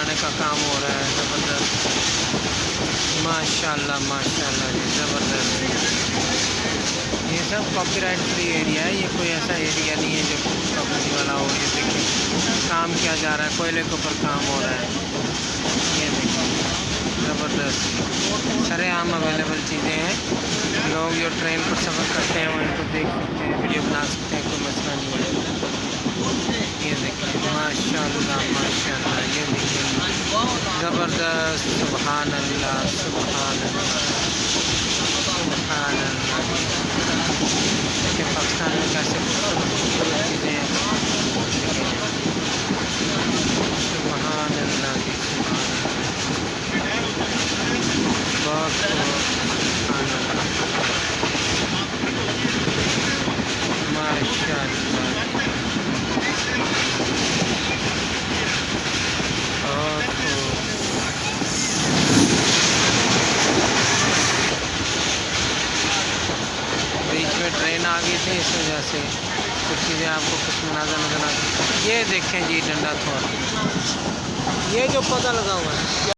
लगाने का काम हो रहा है। ज़बरदस्त, माशाल्लाह माशाल्लाह जी, ज़बरदस्त। ये सब कॉपीराइट फ्री एरिया है, ये कोई ऐसा एरिया नहीं है जो कॉपीराइट वाला हो। ये देखिए काम किया जा रहा है, कोयले के ऊपर काम हो रहा है। ये देखिए ज़बरदस्त, सरेआम अवेलेबल चीज़ें हैं। लोग जो ट्रेन पर सफ़र करते हैं वो इनको देख सकते हैं, वीडियो बना सकते हैं, कोई मसला नहीं है। ये देखिए माशाल्लाह माशाल्लाह, ये देखिए ज़बरदस्त, सुभान अल्लाह सुभान अल्लाह सुभान अल्लाह। देखिए पाकिस्तान में कैसे खूबसूरत चीज़ें हैं। सुभान अल्लाह जी, सुभान अल्लाह, बहुत सुभान अल्लाह, माशाल्लाह बहुत खूब। बीच में ट्रेन आ गई थी, इस वजह से कुछ चीज़ें आपको कुछ मनाज़र नज़र आ। ये देखें जी डंडा थोड़ा, ये जो पौधा लगा हुआ है।